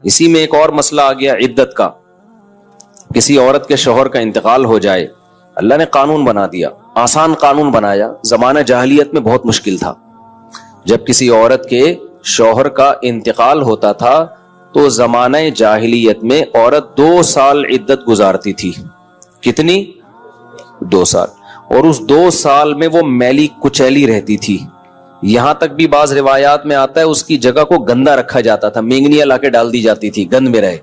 اسی میں ایک اور مسئلہ آ گیا عدت کا. کسی عورت کے شوہر کا انتقال ہو جائے, اللہ نے قانون بنا دیا, آسان قانون بنایا. زمانہ جاہلیت میں بہت مشکل تھا. جب کسی عورت کے شوہر کا انتقال ہوتا تھا تو زمانہ جاہلیت میں عورت 2 سال عدت گزارتی تھی. کتنی؟ 2 سال. اور اس 2 سال میں وہ میلی کچیلی رہتی تھی. یہاں تک بھی بعض روایات میں آتا ہے اس کی جگہ کو گندا رکھا جاتا تھا, مینگنیاں لا کے ڈال دی جاتی تھی گند میں رہے.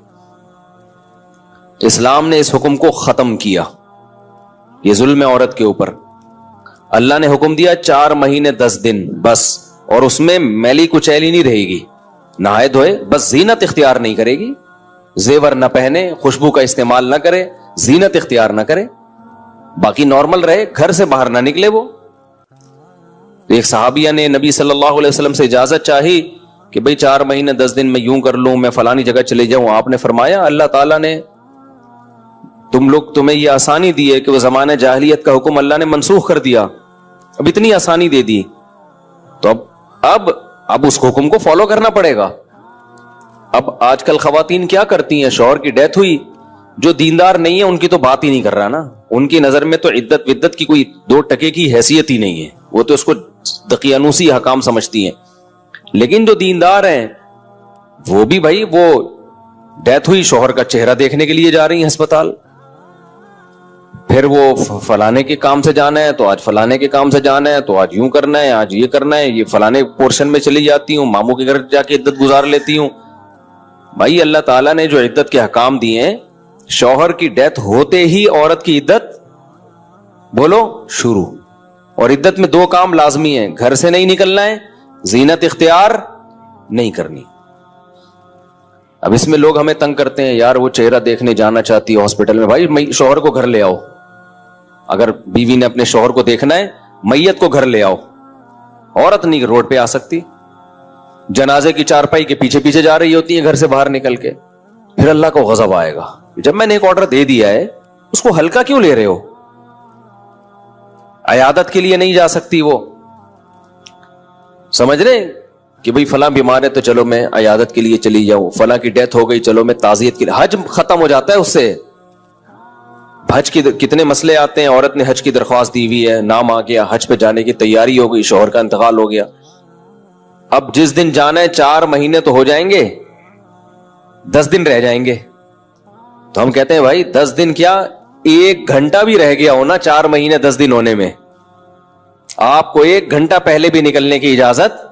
اسلام نے اس حکم کو ختم کیا. یہ ظلم ہے عورت کے اوپر. اللہ نے حکم دیا 4 مہینے 10 دن بس, اور اس میں میلی کچیلی نہیں رہے گی, نہائے دھوئے, بس زینت اختیار نہیں کرے گی, زیور نہ پہنے, خوشبو کا استعمال نہ کرے, زینت اختیار نہ کرے, باقی نارمل رہے, گھر سے باہر نہ نکلے. وہ ایک صحابیہ نے نبی صلی اللہ علیہ وسلم سے اجازت چاہی کہ بھئی 4 مہینے 10 دن میں یوں کر لوں, میں فلانی جگہ چلے جاؤں. آپ نے فرمایا اللہ تعالیٰ نے تمہیں یہ آسانی دی ہے کہ وہ زمانہ جاہلیت کا حکم اللہ نے منسوخ کر دیا, اب اتنی آسانی دے دی, تو اب اس حکم کو فالو کرنا پڑے گا. اب آج کل خواتین کیا کرتی ہیں, شوہر کی ڈیتھ ہوئی, جو دیندار نہیں ہے ان کی تو بات ہی نہیں کر رہا نا, ان کی نظر میں تو عدت ودت کی کوئی 2 ٹکے کی حیثیت ہی نہیں ہے, وہ تو اس کو دقیانوسی حکام سمجھتی ہیں. لیکن جو دیندار ہیں وہ بھی بھائی, وہ ڈیتھ ہوئی, شوہر کا چہرہ دیکھنے کے لیے جا رہی ہیں ہسپتال, پھر وہ فلانے کے کام سے جانا ہے تو آج فلانے کے کام سے جانا ہے, تو آج یوں کرنا ہے, آج یہ کرنا ہے, یہ فلانے پورشن میں چلی جاتی ہوں, ماموں کے گھر جا کے عدت گزار لیتی ہوں. بھائی اللہ تعالیٰ نے جو عدت کے حکام دیے ہیں, شوہر کی ڈیتھ ہوتے ہی عورت کی عدت بولو شروع. اور عدت میں 2 کام لازمی ہیں, گھر سے نہیں نکلنا ہے, زینت اختیار نہیں کرنی. اب اس میں لوگ ہمیں تنگ کرتے ہیں, یار وہ چہرہ دیکھنے جانا چاہتی ہے ہاسپٹل میں, بھائی شوہر کو گھر لے آؤ. اگر بیوی نے اپنے شوہر کو دیکھنا ہے, میت کو گھر لے آؤ. عورت نہیں روڈ پہ آ سکتی, جنازے کی چارپائی کے پیچھے پیچھے جا رہی ہوتی ہے گھر سے باہر نکل کے. پھر اللہ کو غضب آئے گا, جب میں نے ایک آرڈر دے دیا ہے اس کو ہلکا کیوں لے رہے ہو. عیادت کے لیے نہیں جا سکتی وہ, سمجھ رہے کہ بھئی فلاں بیمار ہے تو چلو میں عیادت کے لیے چلی جاؤں, فلاں کی ڈیتھ ہو گئی چلو میں تعزیت کے لیے. حج ختم ہو جاتا ہے اس سے. حج کی کتنے مسئلے آتے ہیں, عورت نے حج کی درخواست دی ہوئی ہے, نام آ گیا, حج پہ جانے کی تیاری ہو گئی, شوہر کا انتقال ہو گیا. اب جس دن جانا ہے 4 مہینے تو ہو جائیں گے, 10 دن رہ جائیں گے. تو ہم کہتے ہیں بھائی 10 دن کیا, 1 گھنٹہ بھی رہ گیا ہونا 4 مہینے 10 دن ہونے میں, آپ کو 1 گھنٹہ پہلے بھی نکلنے کی اجازت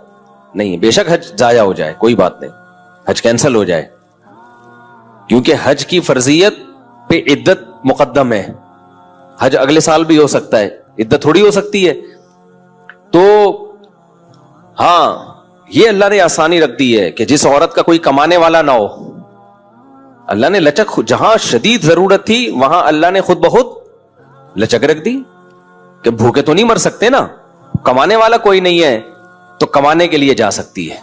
نہیں. بے شک حج ضائع ہو جائے کوئی بات نہیں, حج کینسل ہو جائے, کیونکہ حج کی فرضیت پہ عدت مقدم ہے. حج اگلے سال بھی ہو سکتا ہے, عدت تھوڑی ہو سکتی ہے. تو ہاں یہ اللہ نے آسانی رکھ دی ہے کہ جس عورت کا کوئی کمانے والا نہ ہو, اللہ نے لچک, جہاں شدید ضرورت تھی وہاں اللہ نے خود بخود لچک رکھ دی کہ بھوکے تو نہیں مر سکتے نا, کمانے والا کوئی نہیں ہے تو کمانے کے لیے جا سکتی ہے,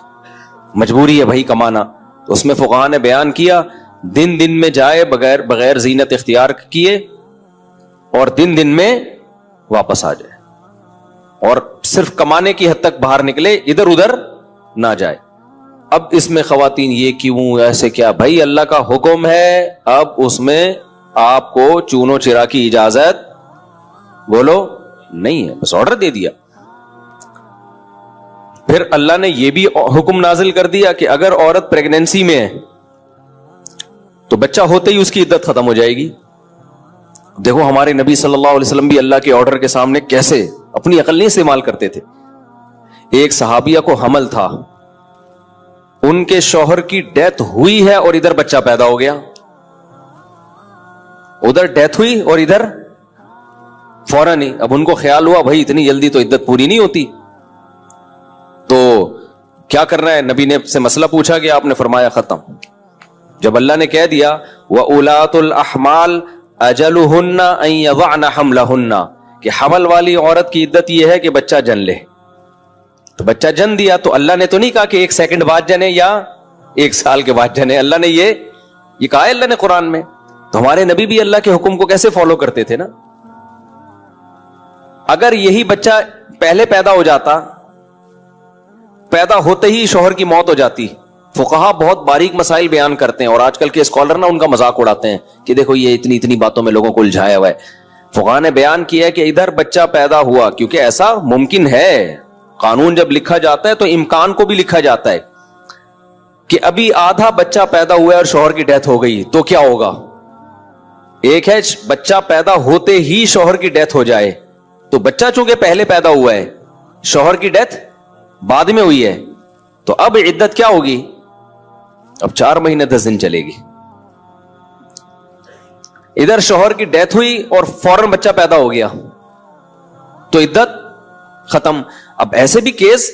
مجبوری ہے بھائی کمانا. تو اس میں فقہاء نے بیان کیا دن میں جائے بغیر زینت اختیار کیے, اور دن میں واپس آ جائے, اور صرف کمانے کی حد تک باہر نکلے, ادھر ادھر نہ جائے. اب اس میں خواتین یہ کیوں ایسے کیا, بھائی اللہ کا حکم ہے, اب اس میں آپ کو چونو چرا کی اجازت بولو نہیں ہے, بس آرڈر دے دیا. پھر اللہ نے یہ بھی حکم نازل کر دیا کہ اگر عورت پریگنینسی میں ہے تو بچہ ہوتے ہی اس کی عدت ختم ہو جائے گی. دیکھو ہمارے نبی صلی اللہ علیہ وسلم بھی اللہ کے آرڈر کے سامنے کیسے اپنی عقل نہیں استعمال کرتے تھے. ایک صحابیہ کو حمل تھا, ان کے شوہر کی ڈیتھ ہوئی ہے اور ادھر بچہ پیدا ہو گیا. ادھر ڈیتھ ہوئی اور ادھر فوراً ہی. اب ان کو خیال ہوا بھائی اتنی جلدی تو عدت پوری نہیں ہوتی, تو کیا کرنا ہے, نبی نے سے مسئلہ پوچھا کہ آپ نے فرمایا ختم. جب اللہ نے کہہ دیا وَأُولَاتُ الْأَحْمَالِ أَجَلُهُنَّ أَن يَضَعْنَ حَمْلَهُنَّ, کہ حمل والی عورت کی عدت یہ ہے کہ بچہ جن لے, تو بچہ جن دیا تو اللہ نے تو نہیں کہا کہ 1 سیکنڈ بعد جنے یا 1 سال کے بعد جنے, اللہ نے یہ کہا ہے اللہ نے قرآن میں. تو ہمارے نبی بھی اللہ کے حکم کو کیسے فالو کرتے تھے نا. اگر یہی بچہ پہلے پیدا ہو جاتا, پیدا ہوتے ہی شوہر کی موت ہو جاتی, فقہا بہت باریک مسائل بیان کرتے ہیں اور آج کل کے اسکالر نا ان کا مذاق اڑاتے ہیں کہ دیکھو یہ اتنی اتنی باتوں میں لوگوں کو الجھایا ہوا ہے. فقہا نے بیان کیا ہے کہ ادھر بچہ پیدا ہوا, کیونکہ ایسا ممکن ہے, قانون جب لکھا جاتا ہے تو امکان کو بھی لکھا جاتا ہے کہ ابھی آدھا بچہ پیدا ہوا ہے اور شوہر کی ڈیتھ ہو گئی تو کیا ہوگا. ایک ہے بچہ پیدا ہوتے ہی شوہر کی ڈیتھ ہو جائے, تو بچہ چونکہ پہلے پیدا ہوا ہے, شوہر کی ڈیتھ بعد میں ہوئی ہے, تو اب عدت کیا ہوگی, اب 4 مہینے 10 دن چلے گی. ادھر شوہر کی ڈیتھ ہوئی اور فوراً بچہ پیدا ہو گیا تو عدت ختم. اب ایسے بھی کیس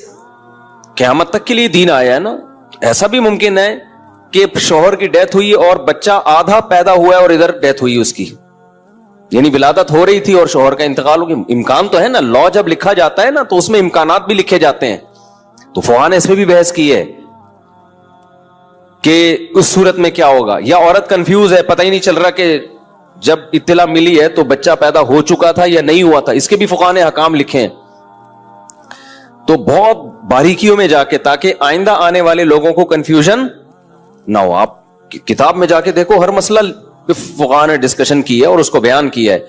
قیامت تک کے لیے دین آیا ہے نا, ایسا بھی ممکن ہے کہ شوہر کی ڈیتھ ہوئی اور بچہ آدھا پیدا ہوا ہے اور ادھر ڈیتھ ہوئی اس کی, یعنی ولادت ہو رہی تھی اور شوہر کا انتقال ہو گیا. امکان تو ہے نا, لا جب لکھا جاتا ہے نا تو اس میں امکانات بھی لکھے جاتے ہیں. تو فقہا نے اس پہ بھی بحث کی ہے کہ اس صورت میں کیا ہوگا, یا عورت کنفیوز ہے, پتہ ہی نہیں چل رہا کہ جب اطلاع ملی ہے تو بچہ پیدا ہو چکا تھا یا نہیں ہوا تھا. اس کے بھی فقہا نے احکام لکھے ہیں. تو بہت باریکیوں میں جا کے, تاکہ آئندہ آنے والے لوگوں کو کنفیوژن نہ ہو. آپ کتاب میں جا کے دیکھو, ہر مسئلہ فقہا نے ڈسکشن کی ہے اور اس کو بیان کیا ہے.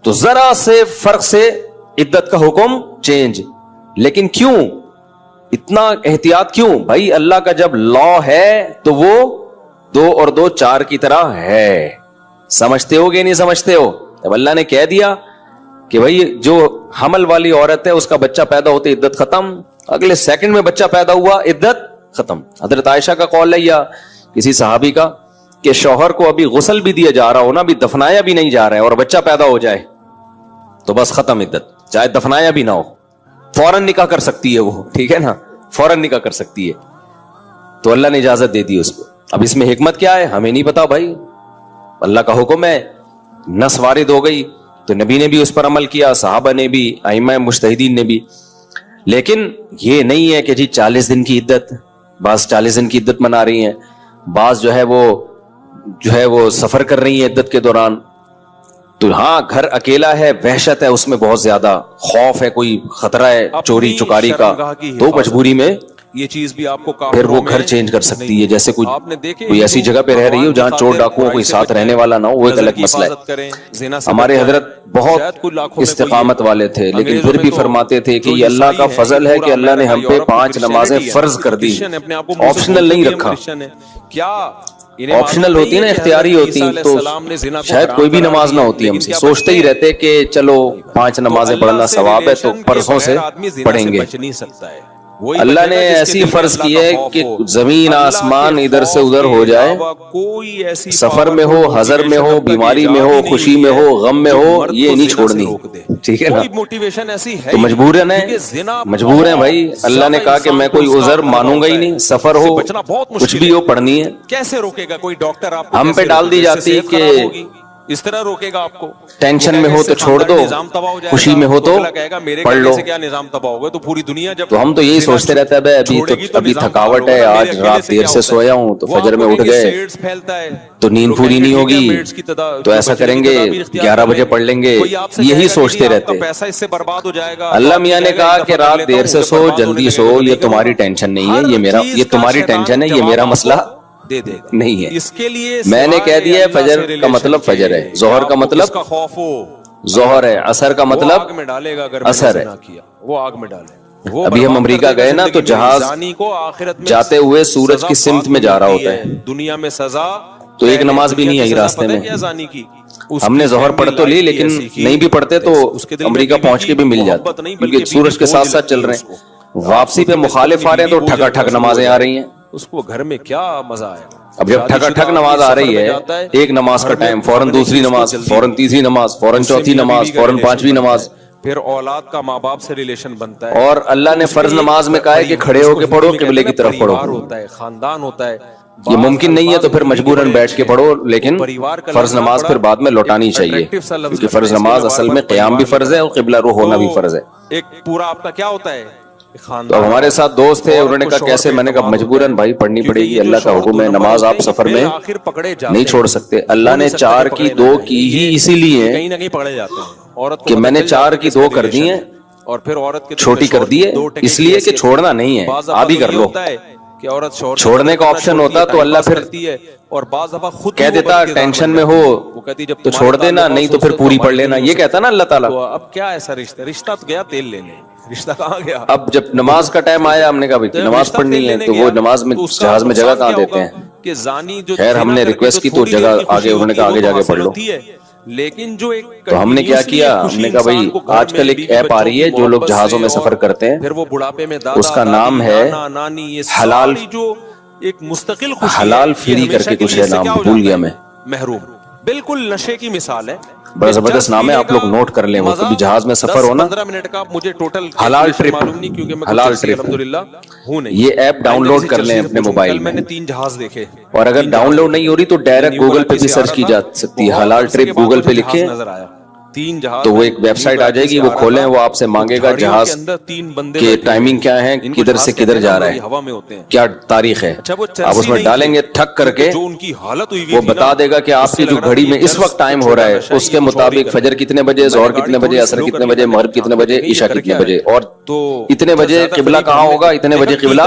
تو ذرا سے فرق سے عدت کا حکم چینج. لیکن کیوں اتنا احتیاط کیوں بھائی؟ اللہ کا جب لا ہے تو وہ 2 اور 2 4 کی طرح ہے. سمجھتے ہو کہ نہیں سمجھتے ہو؟ اب اللہ نے کہہ دیا کہ بھائی جو حمل والی عورت ہے اس کا بچہ پیدا ہوتے عدت ختم, اگلے سیکنڈ میں بچہ پیدا ہوا عدت ختم. حضرت عائشہ کا قول ہے یا کسی صحابی کا کہ شوہر کو ابھی غسل بھی دیا جا رہا ہو نا, ابھی دفنایا بھی نہیں جا رہا ہے اور بچہ پیدا ہو جائے تو بس ختم عدت, چاہے دفنایا بھی نہ ہو, فوراً نکاح کر سکتی ہے وہ, ٹھیک ہے نا, فوراً نکاح کر سکتی ہے. تو اللہ نے اجازت دے دی اس کو. اب اس میں حکمت کیا ہے ہمیں نہیں پتا بھائی, اللہ کا حکم ہے, نص وارد ہو گئی تو نبی نے بھی اس پر عمل کیا, صحابہ نے بھی, ائمہ مجتہدین نے بھی. لیکن یہ نہیں ہے کہ جی 40 دن کی عدت, بعض 40 دن کی عدت منا رہی ہیں, بعض جو ہے وہ سفر کر رہی ہیں عدت کے دوران. تو ہاں گھر اکیلا ہے, وحشت ہے اس میں, بہت زیادہ خوف ہے, کوئی خطرہ ہے چوری چکاری کا, تو مجبوری میں یہ چیز بھی آپ کو پھر وہ گھر چینج کر سکتی ہے. جیسے کوئی ایسی جگہ پہ رہ رہی ہو جہاں چور ڈاکو کوئی ساتھ رہنے والا نہ ہو, وہ ایک الگ مسئلہ ہے. ہمارے حضرت بہت استقامت والے تھے, لیکن پھر بھی فرماتے تھے کہ یہ اللہ کا فضل ہے کہ اللہ نے ہم پہ 5 نمازیں فرض کر دی, آپشنل نہیں رکھا. آپشنل ہوتی ہے نا, اختیاری ہوتی ہیں, تو شاید کوئی بھی نماز نہ ہوتی. ہم سے سوچتے ہی رہتے کہ چلو 5 نمازیں پڑھنا ثواب ہے تو پرسوں سے پڑھیں گے. اللہ نے ایسی فرض کی ہے کہ زمین آسمان ادھر سے ادھر ہو جائے, سفر میں ہو, حضر میں ہو, بیماری میں ہو, خوشی میں ہو, غم میں ہو, یہ نہیں چھوڑنی, ٹھیک ہے نا. تو مجبوراً ہے, مجبور ہیں بھائی. اللہ نے کہا کہ میں کوئی عذر مانوں گا ہی نہیں, سفر ہو کچھ بھی ہو پڑھنی ہے. کیسے روکے گا کوئی ڈاکٹر آپ ہم پہ ڈال دی جاتی ہے کہ اس طرح روکے گا آپ کو, ٹینشن میں ہو تو چھوڑ دو, خوشی میں ہو تو پڑھ لو. کیا نظام تباہ ہوگا, تو پوری دنیا جب, تو ہم تو یہی سوچتے رہتے ہیں ابھی تھکاوٹ ہے, آج رات دیر سے سویا ہوں تو فجر میں اٹھ گئے تو نیند پوری نہیں ہوگی, تو ایسا کریں گے 11 بجے پڑھ لیں گے, یہی سوچتے رہتے. پیسہ اس سے برباد ہو جائے گا. اللہ میاں نے کہا کہ رات دیر سے سو, جلدی سو, یہ تمہاری ٹینشن نہیں ہے, یہ تمہاری ٹینشن ہے, یہ میرا مسئلہ نہیں ہے. اس کے لیے میں نے کہہ دیا ہے فجر کا مطلب فجر ہے, ظہر کا مطلب ظہر ہے, عصر کا مطلب عصر ہے. وہ آگ میں ڈالے. ابھی ہم امریکہ گئے نا, تو جہاز جاتے ہوئے سورج کی سمت میں جا رہا ہوتا ہے, دنیا میں سزا, تو ایک نماز بھی نہیں آئی راستے میں. ہم نے ظہر پڑھ تو لی, لیکن نہیں بھی پڑھتے تو امریکہ پہنچ کے بھی مل جاتے, کیونکہ سورج کے ساتھ ساتھ چل رہے ہیں. واپسی پہ مخالف آ رہے ہیں تو ٹھگا ٹھگ نمازیں آ رہی ہیں. اس کو گھر میں کیا مزہ آئے گا. اب جب ٹھگا ٹھگ نماز آ رہی ہے, ایک نماز کا ٹائم, فوراً دوسری نماز, فوراً تیسری نماز, فوراً چوتھی نماز, فوراً 5ویں نماز, پھر اولاد کا ماں باپ سے ریلیشن بنتا ہے. اور اللہ نے فرض نماز میں کہا ہے کہ کھڑے ہو کے پڑھو, قبلے کی طرف پڑھو. ہوتا ہے, خاندان ہوتا ہے. یہ ممکن نہیں ہے تو پھر مجبوراً بیٹھ کے پڑھو, لیکن فرض نماز پھر بعد میں لوٹانی چاہیے, کیونکہ فرض نماز اصل میں قیام بھی فرض ہے اور قبلہ رخ ہونا بھی فرض ہے. ایک پورا آپ کا کیا ہوتا ہے. تو ہمارے ساتھ دوست تھے, انہوں نے کہا کیسے, میں نے کہا مجبوراً بھائی پڑھنی پڑے گی, اللہ کا حکم ہے, نماز آپ سفر میں نہیں چھوڑ سکتے. اللہ نے 4 کی 2 کی ہی اسی لیے کہیں نہ کہیں پکڑے جاتے ہیں کہ میں نے 4 کی 2 کر دی ہیں, اور پھر عورت چھوٹی کر دی ہے, اس لیے کہ چھوڑنا نہیں ہے, آدھی کر لو. کہ عورت شوہر چھوڑنے کا آپشن ہوتا تو اللہ پھر کرتی ہے اور بعض دفعہ خود کہہ دیتا ٹینشن میں ہو وہ کہتی جب تو چھوڑ دینا, نہیں تو پھر پوری پڑھ لینا, یہ کہتا نا اللہ تعالیٰ. تو اب کیا ایسا رشتہ تو گیا تیل لینے, رشتہ کہاں گیا؟ اب جب نماز کا ٹائم آیا ہم نے کہا بھائی نماز پڑھنی ہے, تو وہ نماز میں جہاز میں جگہ کہاں دیتے ہیں. کہ زانی جو خیر ہم نے ریکویسٹ کی تو جگہ آگے انہوں نے کہا آگے جا کے پڑھ لو. لیکن جو ایک تو ہم نے کیا کیا, ہم نے کہا بھائی آج کل ایک ایپ آ رہی ہے جو لوگ جہازوں میں سفر کرتے ہیں, پھر وہ بڑھاپے میں اس کا نام ہے حلال جو ایک مستقل حلال فری کر کے کچھ ہے نام, بھول گیا میں, محروم, بالکل نشے کی مثال ہے. بڑا زبردست نام ہے, آپ لوگ نوٹ کر لیں. وہ کبھی جہاز میں سفر ہو نا, 15 منٹ کا مجھے ٹوٹل حلال ٹرپ, معلوم نہیں کیونکہ میں حلال ٹرپ الحمدللہ ہوں نہیں. یہ ایپ ڈاؤن لوڈ کر لیں اپنے موبائل میں, میں نے 3 جہاز دیکھے, اور اگر ڈاؤن لوڈ نہیں ہو رہی تو ڈائریکٹ گوگل پہ بھی سرچ کی جا سکتی ہے. حلال ٹرپ گوگل پہ لکھیں نظر آیا 3 جہاز, تو وہ ایک ویب سائٹ آ جائے گی, وہ کھولیں, وہ آپ سے مانگے گا جہاز کے ٹائمنگ کیا ہے, کدھر سے کدھر جا رہا ہے, ہوا میں ہوتے ہیں, کیا تاریخ ہے, آپ اس میں ڈالیں گے ٹھک کر کے, جو ان کی حالت ہوئی وہ بتا دے گا کہ آپ کی جو گھڑی میں اس وقت ٹائم ہو رہا ہے اس کے مطابق فجر کتنے بجے, ظہر کتنے بجے, عصر کتنے بجے, مغرب کتنے بجے, عشاء کتنے بجے, اور اتنے بجے قبلہ کہاں ہوگا, اتنے بجے قبلہ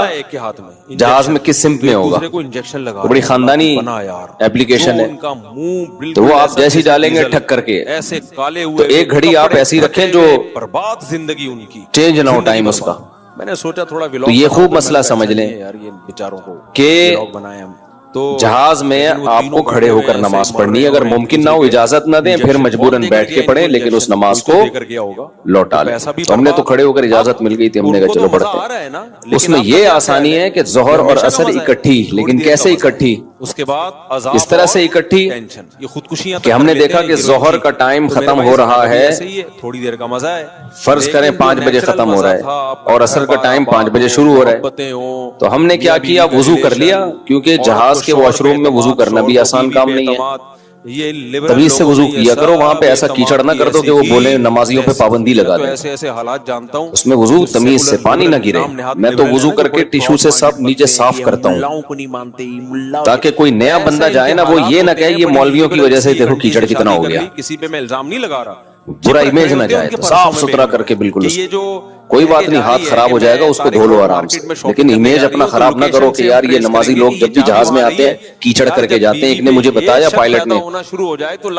جہاز میں کس سمت میں ہوگا. بڑی خاندانی ایپلیکیشن ہے, تو وہ آپ جیسے ڈالیں گے ٹھک کر کے, ایسے کالے تو ہوئے ایک گھڑی آپ ایسی رکھیں جو برباد زندگی ان کی, چینج نہ ہو ٹائم اس کا. میں نے سوچا تھوڑا تو یہ خوب مسئلہ سمجھ لیں یار یہ بیچاروں کو کہ بنائے ہم. تو جہاز میں آپ کو کھڑے ہو کر نماز پڑھنی ہے, اگر ممکن نہ ہو اجازت نہ دیں پھر مجبوراً بیٹھ کے پڑھیں, لیکن اس نماز کو لوٹا لیں. ہم نے تو کھڑے ہو کر اجازت مل گئی تھی, ہم نے کہا چلو پڑھتے ہیں. اس میں یہ آسانی ہے کہ ظہر اور عصر اکٹھی, لیکن کیسے اکٹھی, اس کے بعد اس طرح سے اکٹھی یہ خودکشیاں کہ ہم نے دیکھا کہ ظہر کا ٹائم ختم ہو رہا ہے, تھوڑی دیر کا مزہ ہے, فرض کریں 5 بجے ختم ہو رہا ہے, اور عصر کا ٹائم 5 بجے شروع ہو رہا ہے. تو ہم نے کیا کیا, وضو کر لیا, کیونکہ جہاز کے واش روم میں وضو کرنا بھی آسان کام نہیں ہے. تمیز سے وضو کیا کرو, وہاں پہ ایسا کیچڑ نہ کر دو کہ وہ بولے نمازیوں پہ پابندی لگا دیں. ایسے ایسے حالات جانتا ہوں, اس میں وضو تمیز سے, پانی نہ گرے. میں تو وضو کر کے ٹیشو سے سب نیچے صاف کرتا ہوں, تاکہ کوئی نیا بندہ جائے نا وہ یہ نہ کہے یہ مولویوں کی وجہ سے دیکھو کیچڑ کتنا ہو گیا, کسی پہ میں الزام نہیں لگا رہا, برا امیج نہ جائے. تو صاف ستھرا کر کے بالکل, کوئی بات نہیں, ہاتھ خراب ہو جائے گا اس کو دھو لو آرام سے, لیکن امیج اپنا خراب نہ کرو کہ یار یہ نمازی لوگ جب بھی جہاز میں آتے ہیں کیچڑ کر کے جاتے ہیں. ایک نے مجھے بتایا پائلٹ نے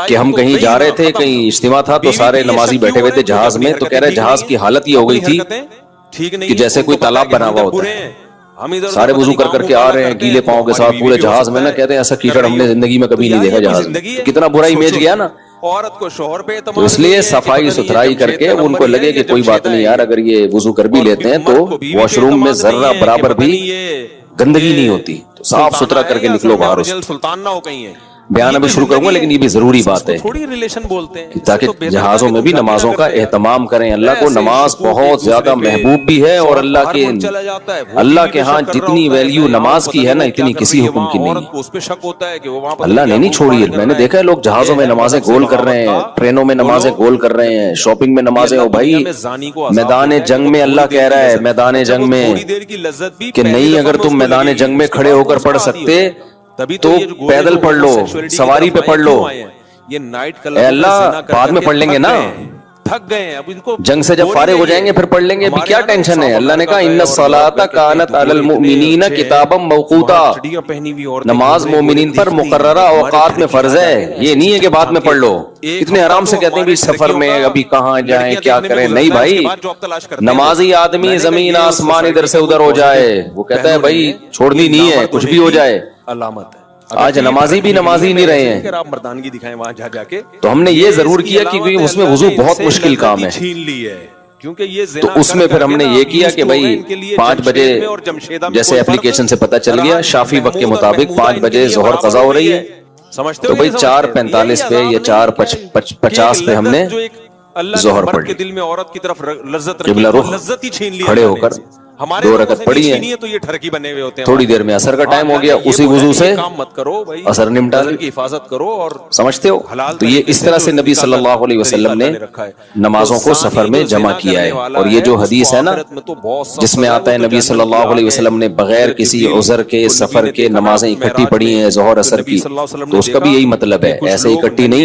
کہ ہم کہیں جا رہے تھے, کہیں اجتماع تھا, تو سارے نمازی بیٹھے ہوئے تھے جہاز میں, تو کہہ رہے جہاز کی حالت یہ ہو گئی تھی کہ جیسے کوئی تالاب بنا ہوا ہوتا ہے, سارے وضو کر کر کے آ رہے ہیں گیلے پاؤں کے ساتھ پورے جہاز میں, نا کہتے ہیں ایسا کیچڑ ہم نے زندگی میں کبھی نہیں دیکھا جہاز میں. کتنا برا امیج گیا نا. عورت کو شوہر پہ تو اس لیے صفائی ستھرائی کر کے ان کو لگے کہ کوئی بات نہیں یار, اگر یہ وضو کر بھی لیتے ہیں تو واش روم میں ذرہ برابر بھی گندگی نہیں ہوتی, تو صاف ستھرا کر کے نکلو باہر. سلطان نہ ہو کہیں بیان ابھی شروع کروں گا, لیکن یہ بھی ضروری بات ہے تھوڑی ریلیشن بولتے ہیں تاکہ جہازوں میں بھی نمازوں کا اہتمام کریں. اللہ کو نماز بہت زیادہ محبوب بھی ہے, اور اللہ کے ہاں جتنی ویلیو نماز کی ہے نا اتنی کسی حکم کی نہیں ہے. اس پہ شک ہوتا ہے کہ وہ وہاں اللہ نے نہیں چھوڑی ہے. میں نے دیکھا ہے لوگ جہازوں میں نمازیں گول کر رہے ہیں, ٹرینوں میں نمازیں گول کر رہے ہیں, شاپنگ میں نمازیں. ہو بھائی میدان جنگ میں اللہ کہہ رہا ہے, میدان جنگ میں کہ نہیں, اگر تم میدان جنگ میں کھڑے ہو کر پڑھ سکتے تو پیدل پڑھ لو, سواری پہ پڑھ لو. اے اللہ بعد میں پڑھ لیں گے نا, تھک گئے ہیں اب ان کو, جنگ سے جب فارغ ہو جائیں گے پھر پڑھ لیں گے. ابھی کیا ٹینشن ہے. اللہ نے کہا ان الصلاۃ کانت علی المؤمنین کتابا موقوتا, نماز مومنین پر مقررہ اوقات میں فرض ہے. یہ نہیں ہے کہ بعد میں پڑھ لو. کتنے آرام سے کہتے ہیں بھی سفر میں ابھی کہاں جائیں کیا کریں. نہیں بھائی, نمازی آدمی زمین آسمان ادھر سے ادھر ہو جائے, وہ کہتا ہے بھائی چھوڑنی نہیں ہے, کچھ بھی ہو جائے. علامت ہے آج نمازی بھی نمازی نہیں رہے ہیں. آپ مردانگی دکھائیں وہاں جا کے, تو ہم نے یہ ضرور کیا کیونکہ اس میں وضو بہت مشکل کام ہے. کیونکہ یہ تو اس میں پھر ہم نے یہ کیا کہ بھائی 5 بجے جیسے اپلیکیشن سے پتہ چل گیا شافی وقت کے مطابق 5 بجے ظہر قضا ہو رہی ہے, تو بھائی 4:45 پہ یا 4:50 پہ ہم نے ظہر پڑھ لی. قبلہ رخ کھڑے ہو کر 2 رکعت پڑھی ہیں. تھوڑی دیر میں عصر کا ٹائم ہو گیا, اسی وضو سے عصر نمٹا لی. حفاظت کرو اور سمجھتے ہو. تو یہ اس طرح سے نبی صلی اللہ علیہ وسلم نے نمازوں کو سفر میں جمع کیا ہے. اور یہ جو حدیث ہے نا جس میں آتا ہے نبی صلی اللہ علیہ وسلم نے بغیر کسی عذر کے سفر کے نمازیں اکٹھی پڑھی ہیں ظہر عصر کی, تو اس کا بھی یہی مطلب ہے, ایسے اکٹھی نہیں.